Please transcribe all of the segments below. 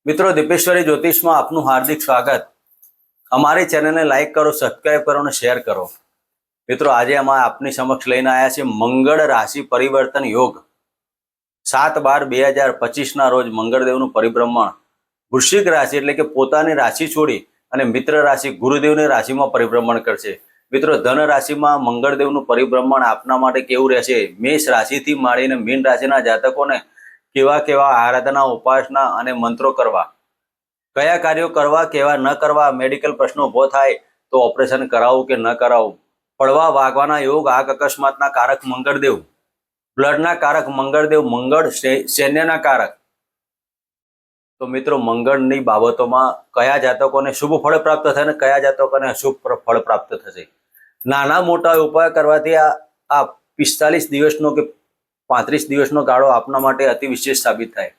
મિત્રો, દીપેશ્વરી જ્યોતિષમાં આપનું હાર્દિક સ્વાગત। અમારી ચેનલને લાઈક કરો, સબસ્ક્રાઇબ કરો અને શેર કરો। મિત્રો, આજે અમે આપની સમક્ષ લઈને આવ્યા છે મંગળ રાશિ પરિવર્તન યોગ। 7/12/2025 ના રોજ મંગળદેવનું પરિભ્રમણ વૃશ્ચિક રાશિ એટલે કે પોતાની રાશિ છોડી અને મિત્ર રાશિ ગુરુદેવની રાશિમાં પરિભ્રમણ કરશે। મિત્રો, ધન રાશિમાં મંગળદેવનું પરિભ્રમણ આપના માટે કેવું રહેશે? મેષ રાશિથી માંડીને મીન રાશિના જાતકોને કેવા કેવા આરાધના, ઉપાસના અને મંત્રો કરવા, કયા કાર્યો કરવા, કેવા ન કરવા, મેડિકલ પ્રશ્નો ઉભો થાય તો ઓપરેશન કરાવવું કે ન કરાવવું, પડવા વાગવાના યોગ, આગ અકસ્માતના કારક મંગળદેવ, બ્લડના કારક મંગળદેવ, મંગળ સૈન્યના કારક। તો મિત્રો, મંગળની બાબતોમાં કયા જાતકોને શુભ ફળ પ્રાપ્ત થશે અને કયા જાતકોને અશુભ ફળ પ્રાપ્ત થશે? નાના મોટા ઉપાય કરવાથી આ 45 દિવસનો કે 35 દિવસનો ગાળો આપના માટે અતિ વિશેષ સાબિત થાય।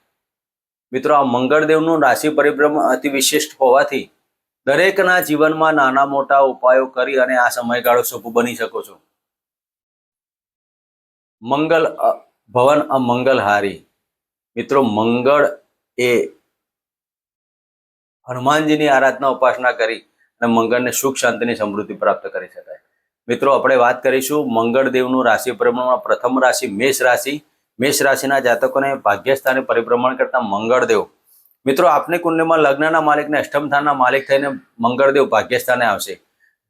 મિત્રો, આ મંગળદેવનું રાશિ પરિભ્રમણ અતિ વિશિષ્ટ હોવાથી દરેકના જીવનમાં નાના મોટા ઉપાયો કરી અને આ સમયગાળો શુભ બની શકો છો। મંગલ ભવન અમંગલહારી। મિત્રો, મંગળ એ હનુમાનજીની આરાધના, ઉપાસના કરી અને મંગળને સુખ, શાંતિની સમૃદ્ધિ પ્રાપ્ત કરી શકાય। મિત્રો, આપણે વાત કરીશું મંગળદેવનું રાશિ પરિભ્રમણમાં પ્રથમ રાશિ મેષ રાશિ। મેષ રાશિના જાતકોને ભાગ્યસ્થાને પરિભ્રમણ કરતા મંગળદેવ। મિત્રો, આપની કુંડલીમાં લગ્નના માલિકને અષ્ટમ સ્થાનના માલિક થઈને મંગળદેવ ભાગ્યસ્થાને આવશે।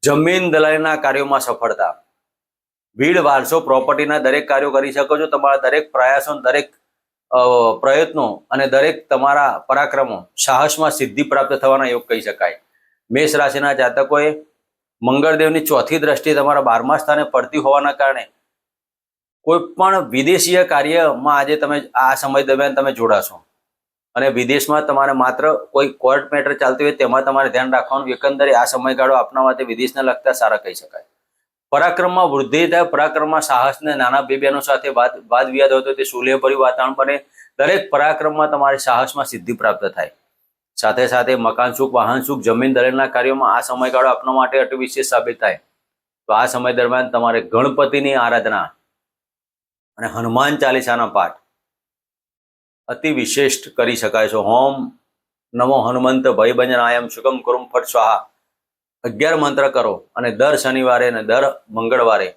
જમીન દલાલીના કાર્યોમાં સફળતા, ભીડ, વારસો, પ્રોપર્ટીના દરેક કાર્યો કરી શકો છો। તમારા દરેક પ્રયાસો, દરેક પ્રયત્નો અને દરેક તમારા પરાક્રમો, સાહસમાં સિદ્ધિ પ્રાપ્ત થવાના યોગ કહી શકાય। મેષ રાશિના જાતકોએ મંગળદેવની ચોથી દ્રષ્ટિ તમારા 12મા સ્થાને પડતી હોવાના કારણે કોઈ પણ વિદેશીય કાર્યમાં આજે તમે આ સમય દરમિયાન તમે જોડાશો અને વિદેશમાં તમારે માત્ર કોઈ કોર્ટ મેટર ચાલતી હોય તેમાં તમારે ધ્યાન રાખવાનું। એકંદરે આ સમયગાળો આપના માટે વિદેશને લગતા સારા કહી શકાય। પરાક્રમમાં વૃદ્ધિ થાય, પરાક્રમમાં સાહસને નાના બે બહેનો સાથે વાદ વિવાદ હોય તો તે સુલેહભર્યું વાતાવરણ બને। દરેક પરાક્રમમાં તમારે સાહસમાં સિદ્ધિ પ્રાપ્ત થાય। સાથે સાથે મકાન સુખ, વાહન સુખ, જમીન દલાલીના કાર્યોમાં આ સમયગાળો આપના માટે અતિ વિશેષ સાબિત થાય। તો આ સમય દરમિયાન તમારે ગણપતિની આરાધના અને હનુમાન ચાલીસાના પાઠ અતિ વિશિષ્ટ કરી શકાય છે। હોમ નમો હનુમંત ભયભંજનાયમ શુકમ કરુમ ફટ સ્વાહા 11 મંત્ર કરો અને દર શનિવારે અને દર મંગળવારે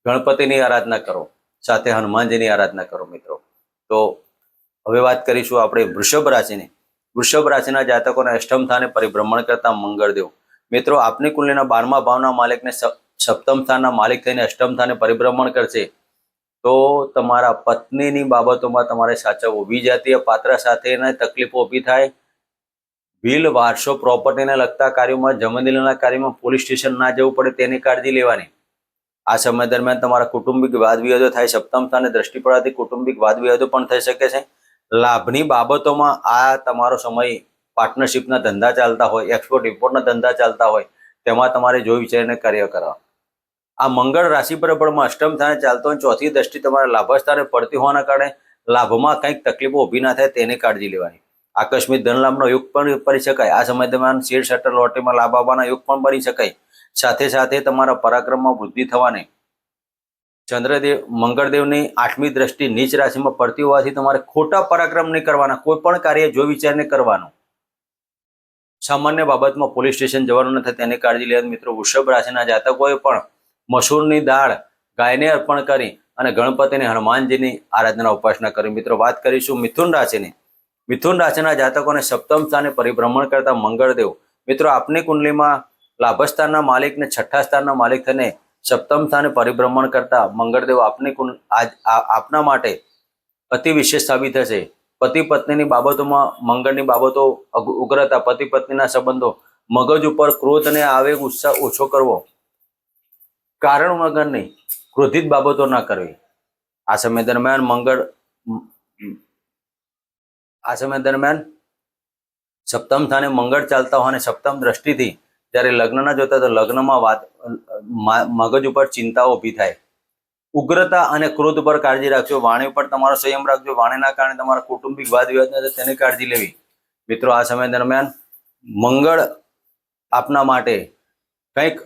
ગણપતિની આરાધના કરો, સાથે હનુમાનજીની આરાધના કરો। મિત્રો, તો હવે વાત કરીશું આપણે વૃષભ રાશિની। વૃષભ રાશિના જાતકોને અષ્ટમ સ્થાને પરિભ્રમણ કરતા મંગળદેવ। મિત્રો, આપની કુંડલીના 12મા ભાવના માલિકને સપ્તમ સ્થાનના માલિક થઈને અષ્ટમ સ્થાને પરિભ્રમણ કરશે તો તમારા પત્નીની બાબતોમાં તમારે સાચવવું, વિજાતીય પાત્ર સાથેના તકલીફો ઊભી થાય, બિલ, વારસો, પ્રોપર્ટીને લગતા કાર્યોમાં, જમીનના કાર્યમાં પોલીસ સ્ટેશન ના જવું પડે તેની કાળજી લેવાની। આ સમય દરમિયાન તમારા કુટુંબિક વાદ વિવાદો થાય, સપ્તમ સ્થાને દ્રષ્ટિ પડવાથી કુટુંબિક વાદ વિવાદો પણ થઈ શકે છે। લાભની બાબતોમાં આ તમારો સમય, પાર્ટનરશિપના ધંધા ચાલતા હોય, એક્સપોર્ટ ઇમ્પોર્ટના ધંધા ચાલતા હોય તેમાં તમારે જોઈ વિચારીને કાર્ય કરવા। આ મંગળ રાશિ પરિભ્રમણમાં અષ્ટમ સ્થાને ચાલતો હોય, ચોથી દ્રષ્ટિ તમારા લાભ સ્થાને પડતી હોવાના કારણે લાભમાં કંઈક તકલીફો ઊભી ના થાય તેની કાળજી લેવાની। આકસ્મિક ધન લાભનો યોગ પણ કરી શકાય। આ સમય દરમિયાન શેર, શટર, લોટરીમાં લાભ આવવાના યોગ પણ બની શકાય। સાથે સાથે તમારા પરાક્રમમાં વૃદ્ધિ થવાની મંગળદેવની 8મી દ્રષ્ટિ નીચ રાશિમાં પડતી હોવાથી તમારે ખોટા પરાક્રમ નહીં કરવાના, કોઈ પણ કાર્ય જોઈ વિચારીને કરવાનું। સામાન્ય બાબતમાં પોલીસ સ્ટેશન જવાનું ન થાય તેની કાળજી લેવાની। મિત્રો, વૃષભ રાશિના જાતકોએ પણ મસૂરની દાળ ગાયને અર્પણ કરી અને ગણપતિને, હનુમાનજીની આરાધના, ઉપાસના કરી। મિત્રો, વાત કરીશું મિથુન રાશિની। મિથુન રાશિના જાતકોને સપ્તમ સ્થાને પરિભ્રમણ કરતા મંગળદેવ। મિત્રો, આપની કુંડલીમાં લાભસ્થાનના માલિકને છઠ્ઠા સ્થાનના માલિક થઈને સપ્તમ સ્થાને પરિભ્રમણ કરતા મંગળદેવ આપના માટે અતિ વિશેષ સાબિત થશે। પતિ પત્નીની બાબતોમાં મંગળની બાબતો ઉગ્રતા, પતિ પત્નીના સંબંધો, મગજ ઉપર ક્રોધ અને આવેગ, ઉત્સાહ ઓછો કરવો, કારણ વગર નહીં, ક્રોધિત બાબતો ના કરવી। આ સમય દરમિયાન સપ્તમ સ્થાને મંગળ ચાલતા હોય અને સપ્તમ દ્રષ્ટિથી જ્યારે લગ્ન ના જોતા તો લગ્નમાં મગજ ઉપર ચિંતાઓ ઊભી થાય। ઉગ્રતા અને ક્રોધ પર કાળજી રાખજો। વાણી ઉપર તમારો સંયમ રાખજો। વાણીના કારણે તમારા કુટુંબિક વાદ વિવાદ ન થાય તેની કાળજી લેવી। મિત્રો, આ સમય દરમિયાન મંગળ આપના માટે કંઈક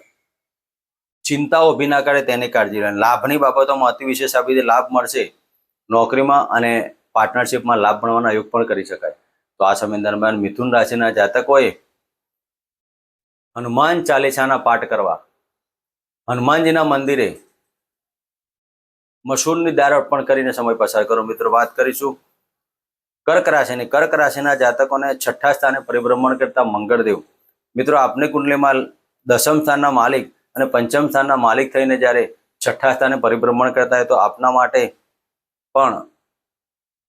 ચિંતાઓ ઊભી ના કરે તેની કાળજી લેવાની। લાભની બાબતોમાં અતિ વિશેષ સાબિત લાભ મળશે। નોકરીમાં અને પાર્ટનરશિપમાં લાભ મળવાના યોગ પણ કરી શકાય। તો આ સમય દરમિયાન મિથુન રાશિના જાતકોએ હનુમાન ચાલીસાના પાઠ કરવા, હનુમાનજીના મંદિરે મસૂરની દાળ અર્પણ કરીને સમય પસાર કરો. મિત્રો વાત કરીશું કર્ક રાશિની. કર્ક રાશિના જાતકોને છઠ્ઠા સ્થાને પરિભ્રમણ કરતા મંગળદેવ મિત્રો આપની કુંડલીમાં દસમ સ્થાનના માલિક અને પંચમ સ્થાનના માલિક થઈને જ્યારે છઠ્ઠા સ્થાને પરિભ્રમણ કરતા હોય તો આપના માટે પણ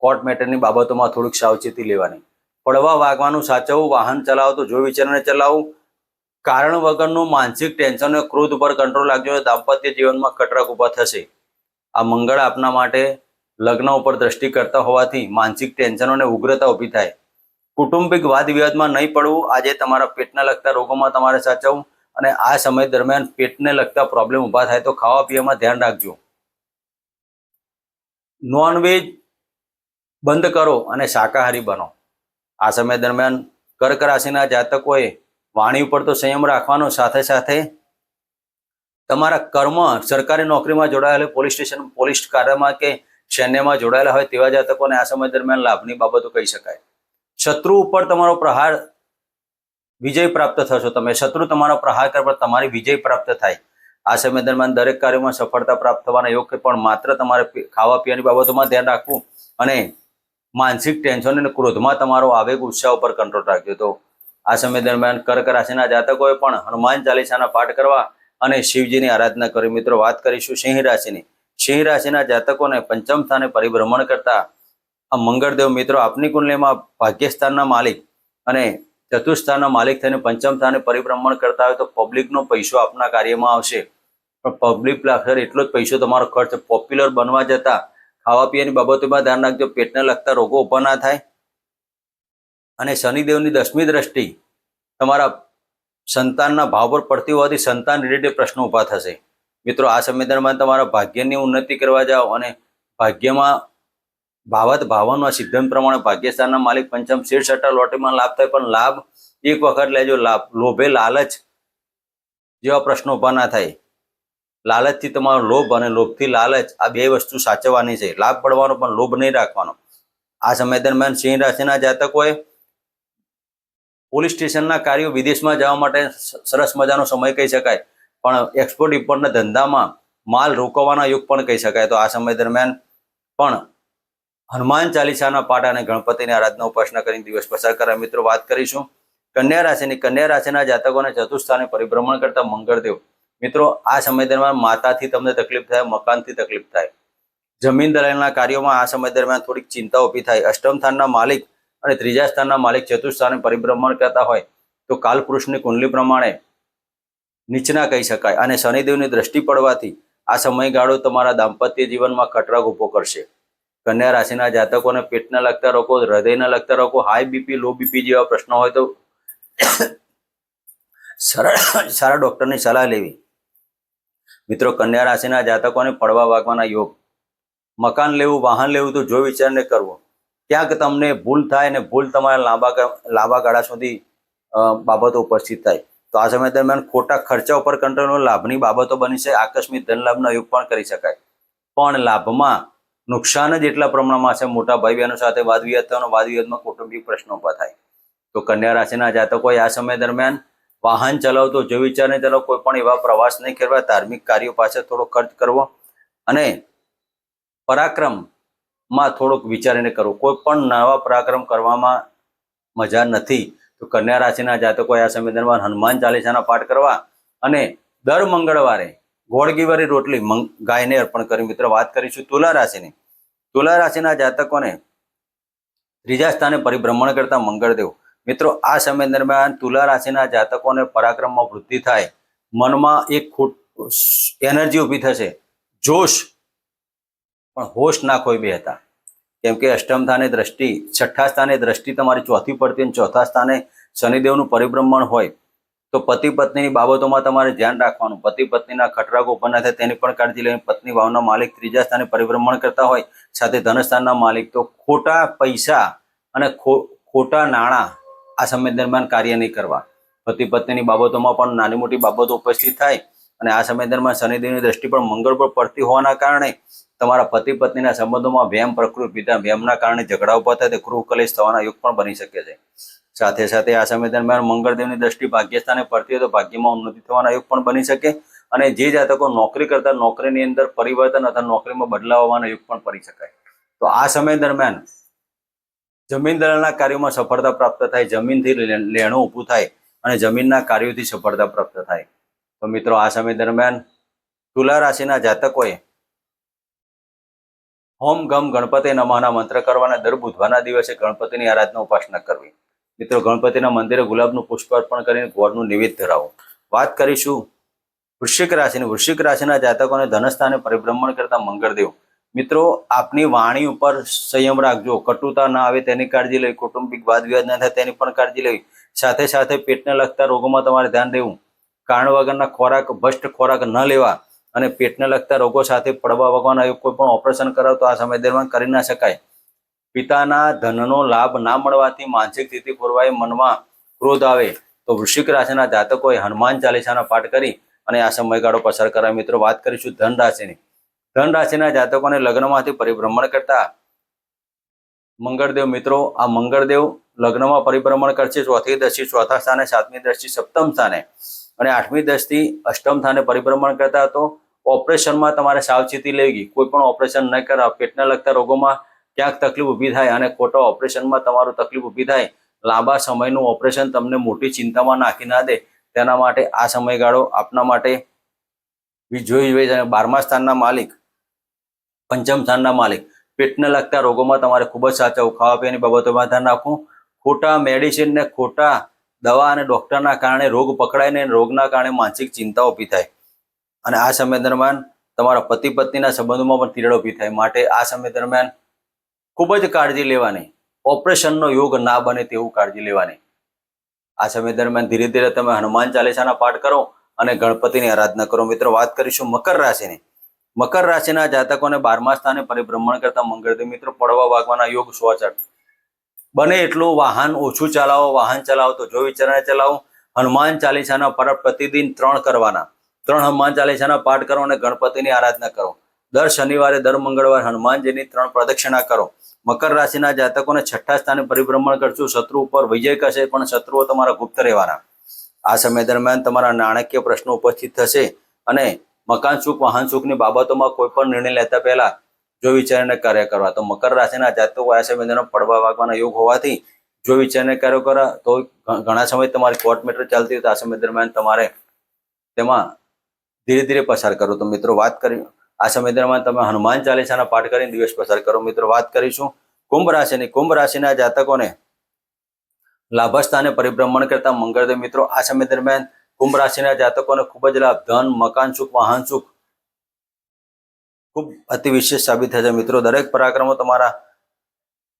કોર્ટ મેટરની બાબતોમાં થોડીક સાવચેતી લેવાની. પડવા વાગવાનું સાચવવું, વાહન ચલાવો તો જો વિચારીને ચલાવવું, કારણ વગરનું માનસિક ટેન્શન અને ક્રોધ ઉપર કંટ્રોલ રાખજો. દાંપત્ય જીવનમાં કટરાક ઊભા થશે. આ મંગળ આપના માટે લગ્ન ઉપર દ્રષ્ટિ કરતા હોવાથી માનસિક ટેન્શનો અને ઉગ્રતા ઊભી થાય. કુટુંબિક વાદ વિવાદમાં નહીં પડવું. આજે તમારા પેટને લગતા રોગોમાં તમારે સાચવવું અને આ સમય દરમિયાન પેટને લગતા પ્રોબ્લેમ ઊભા થાય તો ખાવા પીવામાં ધ્યાન રાખજો. નોનવેજ બંધ કરો અને શાકાહારી બનો. આ સમય દરમિયાન કર્ક રાશિના જાતકોએ વાણી ઉપર તો સંયમ રાખવાનો, સાથે સાથે તમારા કર્મ સરકારી નોકરીમાં જોડાયેલા, પોલીસ સ્ટેશન પોલીસ કાર્યમાં કે સૈન્યમાં જોડાયેલા હોય તેવા જાતકોને આ સમય દરમિયાન લાભની બાબતો કહી શકાય. શત્રુ ઉપર તમારો પ્રહાર વિજય પ્રાપ્ત થશો. તમે શત્રુ તમારો પ્રહાર કરવા તમારી વિજય પ્રાપ્ત થાય. આ સમય દરમિયાન દરેક કાર્યમાં સફળતા પ્રાપ્ત થવાના યોગ, પણ માત્ર તમારે ખાવા પીવાની બાબતોમાં ધ્યાન રાખવું અને માનસિક ટેન્શન અને ક્રોધમાં તમારો આવેગ ઉત્સાહ ઉપર કંટ્રોલ રાખજો. તો આ સમય દરમિયાન કર્ક રાશિના જાતકોએ પણ હનુમાન ચાલીસાના પાઠ કરવા અને શિવજીની આરાધના કરી. મિત્રો વાત કરીશું સિંહ રાશિની. સિંહ રાશિના જાતકોને પંચમ સ્થાને પરિભ્રમણ કરતા આ મંગળદેવ મિત્રો આપની કુંડલીમાં ભાગ્યસ્થાનના માલિક અને ચતુર્થ સ્થાનના માલિક થઈને પંચમ સ્થાને પરિભ્રમણ કરતા હોય તો પબ્લિકનો પૈસો આપના કાર્યમાં આવશે. પણ પબ્લિક પાછળ એટલો જ પૈસો તમારો ખર્ચ, પોપ્યુલર બનવા જતા ખાવા પીવાની બાબતોમાં ધ્યાન રાખજો. પેટને લગતા રોગો ઊભા ના થાય. અને શનિદેવની 10મી દ્રષ્ટિ તમારા સંતાનના ભાવ પર પડતી હોવાથી સંતાન રિલેટેડ પ્રશ્નો ઊભા થશે. મિત્રો આ સમય દરમિયાન તમારા ભાગ્યની ઉન્નતિ કરવા જાઓ અને ભાગ્યમાં ભાવનના સિદ્ધાંત પ્રમાણે ભાગ્યસ્થાનના માલિક પંચમ શેર સટ્ટા લોટરીમાં લાભ થાય, પણ લાભ એક વખત લેજો. લોભે લાલચ જેવા પ્રશ્નો ઊભા ના થાય. લાલચથી તમારો લોભ અને લોભથી લાલચ આ બે વસ્તુ સાચવવાની છે. લાભ પડવાનો પણ લોભ નહીં રાખવાનો. આ સમય દરમિયાન સિંહ રાશિના જાતકોએ પોલીસ સ્ટેશનના કાર્યો, વિદેશમાં જવા માટે સરસ મજાનો સમય કહી શકાય, પણ એક્સપોર્ટ ઇમ્પોર્ટના ધંધામાં માલ રોકવાના યોગ પણ કહી શકાય. તો આ સમય દરમિયાન પણ હનુમાન ચાલીસાના પાઠ અને ગણપતિની આરાધના ઉપાસના કરીને દિવસ પસાર કરવા. મિત્રો વાત કરીશું કન્યા રાશિની. કન્યા રાશિના જાતકોને ચતુર્થ સ્થાને પરિભ્રમણ કરતા મંગળદેવ મિત્રો આ સમય દરમિયાન માતાથી તમને તકલીફ થાય, મકાનથી તકલીફ થાય, જમીન દલાલના કાર્યોમાં આ સમય દરમિયાન થોડીક ચિંતા ઊભી થાય. અષ્ટમ સ્થાનના માલિક અને ત્રીજા સ્થાનના માલિક ચતુર્થ સ્થાને પરિભ્રમણ કરતા હોય તો કાલપુરુષની કુંડલી પ્રમાણે નીચના કહી શકાય. અને શનિદેવની દ્રષ્ટિ પડવાથી આ સમયગાળો તમારા દાંપત્ય જીવનમાં ખટરાગ ઊભો કરશે. કન્યા રાશિના જાતકોને પેટના લગતા રોગો, હૃદયના લગતા રોગો, હાઈ બીપી, લો બીપી જેવા પ્રશ્નો હોય તો સારા ડોક્ટરની સલાહ લેવી. મિત્રો કન્યા રાશિના જાતકોને પડવા વાગવાના યોગ, મકાન લેવું, વાહન લેવું તો જો વિચારને કરવું. ક્યાંક તમને ભૂલ થાય અને ભૂલ તમારા લાંબા ગાળા સુધી બાબતો ઉપસ્થિત થાય. તો આ સમય દરમિયાન ખોટા ખર્ચા ઉપર કંટ્રોલ, લાભની બાબતો બની છે. આકસ્મિક ધન લાભનો યોગ પણ કરી શકાય, પણ લાભમાં નુકસાન જ એટલા પ્રમાણમાં છે. મોટા ભાઈ બહેનો સાથે વાદ વિવાદ થવાનો, વાદ વિવાદમાં કૌટુંબિક પ્રશ્નો ઊભા થાય. તો કન્યા રાશિના જાતકોએ આ સમય દરમિયાન વાહન ચલાવતો જો વિચારને ચલાવો. કોઈ પણ એવા પ્રવાસ નહીં કરવા, ધાર્મિક કાર્યો પાછળ થોડો ખર્ચ કરવો અને પરાક્રમમાં થોડોક વિચારીને કરવો. કોઈ પણ નવા પરાક્રમ કરવામાં મજા નથી. તો કન્યા રાશિના જાતકોએ આ સમય દરમિયાન હનુમાન ચાલીસાના પાઠ કરવા અને દર મંગળવારે ગોળગીવારી રોટલી ગાયને અર્પણ કરી. મિત્રો વાત કરીશું તુલા રાશિની. તુલા રાશિના જાતકોને ત્રીજા સ્થાને પરિભ્રમણ કરતા મંગળદેવ મિત્રો આ સમય દરમિયાન તુલા રાશિના જાતકોને પરાક્રમમાં વૃદ્ધિ થાય, મનમાં એક એનર્જી ઊભી થશે, જોશ, પણ હોશ ના કોઈ બે હતા. કેમ કે અષ્ટમ સ્થાને દ્રષ્ટિ, છઠ્ઠા સ્થાને દ્રષ્ટિ તમારી ચોથી પડતી અને ચોથા સ્થાને શનિદેવનું પરિભ્રમણ હોય તો પતિ પત્નીની બાબતોમાં તમારે ધ્યાન રાખવાનું. પતિ પત્નીના ખટરાગો ઉભા ન થાય તેની પણ કાળજી લેવાની. પત્ની ભાવના માલિક ત્રીજા સ્થાને પરિભ્રમણ કરતા હોય, સાથે ધનસ્થાનના માલિક, તો ખોટા પૈસા અને ખોટા નાણાં આ સમય દરમિયાન કાર્ય નહીં કરવા. પતિ પત્નીની બાબતોમાં પણ નાની મોટી બાબતો ઉપસ્થિત થાય અને આ સમય દરમિયાન શનિદેવની દ્રષ્ટિ પણ મંગળ પર પડતી હોવાના કારણે તમારા પતિ પત્નીના સંબંધોમાં વ્યામ પ્રકૃતિ પિતા વ્યામના કારણે ઝઘડા ઉભા થાય તે ગૃહ કલેશ થવાના યોગ પણ બની શકે છે. સાથે સાથે આ સમય દરમિયાન મંગળદેવની દ્રષ્ટિ ભાગ્યસ્થાને પડતી હોય તો ભાગ્યમાં ઉન્નતિ થવાના યોગ પણ બની શકે. અને જે જાતકો નોકરી કરતા નોકરીની અંદર પરિવર્તન અથવા નોકરીમાં બદલાવ આવવાના યોગ પણ પડી શકાય. તો આ સમય દરમિયાન જમીન દલાલના કાર્યોમાં સફળતા પ્રાપ્ત થાય, જમીનથી લેણું ઊભું થાય અને જમીનના કાર્યોથી સફળતા પ્રાપ્ત થાય. તો મિત્રો આ સમય દરમિયાન તુલા રાશિના જાતકોએ હોમ ગમ ગણપતિ નમઃના મંત્ર કરવાના, દર બુધવારના દિવસે ગણપતિની આરાધના ઉપાસના કરવી. મિત્રો ગણપતિના મંદિરે ગુલાબનું પુષ્પ અર્પણ કરીને ગોળનું નિવેદ ધરાવો. વાત કરીશું વૃશ્ચિક રાશિની. વૃશ્ચિક રાશિના જાતકોને ધનસ્થાને પરિભ્રમણ કરતા મંગળદેવ. મિત્રો આપની વાણી ઉપર સંયમ રાખજો, કટુતા ના આવે તેની કાળજી લેવી, કૌટુંબિક વાદ વિવાદ ના થાય તેની પણ કાળજી લેવી. સાથે સાથે પેટને લગતા રોગોમાં તમારે ધ્યાન દેવું. કારણ વગરના ખોરાક, ભ્રષ્ટ ખોરાક ન લેવા અને પેટને લગતા રોગો સાથે પડવા વગરના કોઈ પણ ઓપરેશન કરાવ તો આ સમય દરમિયાન કરી ના શકાય. પિતાના ધનનો લાભ ના મળવાથી માનસિક સ્થિતિ ખોરવાય, મનમાં ક્રોધ આવે તો વૃશ્ચિક રાશિના જાતકોએ હનુમાન ચાલીસાના પાઠ કરી અને આ સમયગાળો પસાર કરાય. મિત્રો વાત કરીશું ધન રાશિની. ધન રાશિના જાતકોને લગ્નમાંથી પરિભ્રમણ કરતા મંગળદેવ. મિત્રો આ મંગળદેવ લગ્નમાં પરિભ્રમણ કરશે. ચોથી દ્રષ્ટિ ચોથા સ્થાને, સાતમી દ્રષ્ટિ સપ્તમ સ્થાને અને આઠમી દ્રષ્ટિ અષ્ટમ સ્થાને પરિભ્રમણ કરતા. તો ઓપરેશનમાં તમારે સાવચેતી લેવી. કોઈ પણ ઓપરેશન ન કરાવ. પેટને લગતા રોગોમાં ક્યાંક તકલીફ ઊભી થાય અને ખોટા ઓપરેશનમાં તમારું તકલીફ ઊભી થાય, લાંબા સમયનું ઓપરેશન તમને મોટી ચિંતામાં નાખી ના દે, તેના માટે આ સમયગાળો આપના માટે જોઈ. 12મા સ્થાનના માલિક, પંચમ સ્થાનના માલિક, પેટને લગતા રોગોમાં તમારે ખૂબ જ સાચવવું. ખાવા પીવાની બાબતોમાં ધ્યાન રાખવું. ખોટા મેડિસિન ને ખોટા દવા અને ડોક્ટરના કારણે રોગ પકડાય ને રોગના કારણે માનસિક ચિંતા ઊભી થાય અને આ સમય દરમિયાન તમારા પતિ પત્નીના સંબંધોમાં પણ તિરાડ ઊભી થાય. માટે આ સમય દરમિયાન ખૂબ જ કાળજી લેવાની. ઓપરેશનનો યોગ ના બને તેવું કાળજી લેવાની. આ સમય દરમિયાન ધીરે ધીરે તમે હનુમાન ચાલીસાના પાઠ કરો અને ગણપતિની આરાધના કરો. મિત્રો વાત કરીશું મકર રાશિની. મકર રાશિના જાતકોને 12મા સ્થાને પરિભ્રમણ કરતા મંગળદેવ. મિત્રો પડવા વાગવાના યોગ 100%. બને એટલું વાહન ઓછું ચલાવો. વાહન ચલાવો તો જો વિચારને ચલાવો. હનુમાન ચાલીસાના પાઠ પ્રતિદિન 3 કરવાના. 3 હનુમાન ચાલીસાના પાઠ કરો અને ગણપતિની આરાધના કરો. દર શનિવારે, દર મંગળવારે હનુમાનજીની 3 પ્રદક્ષિણા કરો. મકર રાશિના જાતકોને 6ઠા સ્થાને પરિભ્રમણ કરશું. શત્રુ ઉપર વિજય કરશે પણ શત્રુઓ તમારા ગુપ્ત રહેવાના. આ સમય દરમિયાન તમારા નાણાકીય પ્રશ્નો ઉપસ્થિત થશે અને મકાન સુખ, વાહન સુખની બાબતોમાં કોઈ પણ નિર્ણય લેતા પહેલા જો વિચારીને કાર્ય કરવા. તો મકર રાશિના જાતકો આ સમય દરમિયાન પડવા વાગવાના યોગ હોવાથી જો વિચારીને કાર્ય કરવા તો ઘણા સમય તમારી કોર્ટ મેટર ચાલતી હોય તો આ સમય દરમિયાન તમારે તેમાં ધીરે ધીરે પસાર કરો. તો મિત્રો વાત કરી આ સમય દરમિયાન તમે હનુમાન ચાલીસાના પાઠ કરીને દિવસ પસાર કરો. મિત્રો વાત કરીશું કુંભ રાશિની. કુંભ રાશિના જાતકોને લાભસ્થાને પરિભ્રમણ કરતા મંગળદેવ. મિત્રો આ સમય દરમિયાન કુંભ રાશિના જાતકોને ખૂબ જ લાભ, ધન, મકાન સુખ, વાહન સુખ ખૂબ અતિ વિશેષ સાબિત થશે. મિત્રો દરેક પરાક્રમો તમારા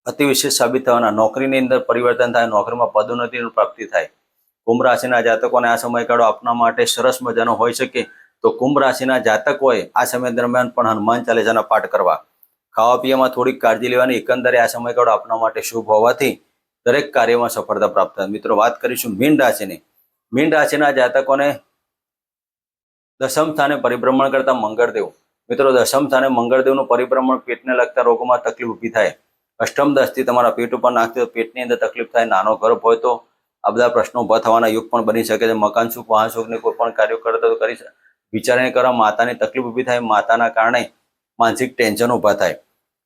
અતિ વિશેષ સાબિત થવાના. નોકરીની અંદર પરિવર્તન થાય, નોકરીમાં પદોન્નતિની પ્રાપ્તિ થાય. કુંભ રાશિના જાતકોને આ સમયગાળો આપના માટે સરસ મજાનો હોઈ શકે. તો કુંભ રાશિના જાતકોએ આ સમય દરમિયાન પણ હનુમાન ચાલીસાના પાઠ કરવા. ખાવા પીવામાં થોડીક કાળજી લેવાની. એકંદરે આ સમયગાળો આપના માટે શુભ હોવાથી દરેક કાર્યમાં સફળતા પ્રાપ્ત થાય. મિત્રો વાત કરીશું મીન રાશિની. મીન રાશિના જાતકોને દશમ સ્થાને પરિભ્રમણ કરતા મંગળદેવ. મિત્રો દશમ સ્થાને મંગળદેવનું પરિભ્રમણ પેટને લગતા રોગોમાં તકલીફ ઊભી થાય. અષ્ટમ દ્રષ્ટિ તમારા પેટ ઉપર નાખતી તો પેટની અંદર તકલીફ થાય. નાનો ગર્ભ હોય તો આ બધા પ્રશ્નો ઉભા થવાના યોગ પણ બની શકે છે. મકાન સુખ, વાહન સુખની કોઈ પણ કાર્યો કરતા તો કરી વિચારીને કરવા. માતાની તકલીફ ઊભી થાય. માતાના કારણે માનસિક ટેન્શન ઊભા થાય.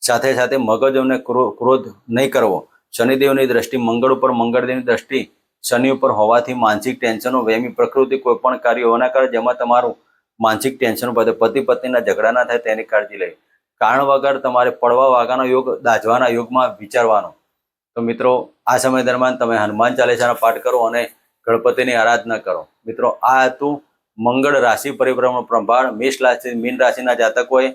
સાથે સાથે મગજોને ક્રોધ નહીં કરવો. શનિદેવની દ્રષ્ટિ મંગળ ઉપર, મંગળદેવની દ્રષ્ટિ શનિ ઉપર હોવાથી માનસિક ટેન્શનો, વહેમી પ્રકૃતિ, કોઈ પણ કાર્ય હોવાના કારણે જેમાં તમારું માનસિક ટેન્શન વધે. પતિ પત્નીના ઝઘડા ના થાય તેની કાળજી લેવી. કારણ વગર તમારે પડવા વાગાનો યોગ, દાઝવાના યોગમાં વિચારવાનો. તો મિત્રો આ સમય દરમિયાન તમે હનુમાન ચાલીસાના પાઠ કરો અને ગણપતિની આરાધના કરો. મિત્રો આ હતું મંગળ રાશિ પરિભ્રમણ પ્રભાળ. મેષ રાશિ, મીન રાશિના જાતકોએ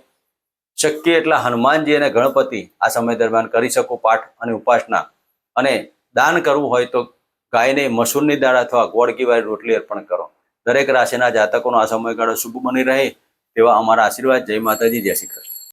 શક્ય એટલા હનુમાનજી અને ગણપતિ આ સમય દરમિયાન કરી શકો પાઠ અને ઉપાસના. અને દાન કરવું હોય તો ગાયને મસૂરની દાળ અથવા ગોળ ઘી વાળી રોટલી અર્પણ કરો. દરેક રાશિના જાતકોનો આ સમયગાળો શુભ બની રહે તેવા અમારા આશીર્વાદ. જય માતાજી, જય શ્રી કૃષ્ણ.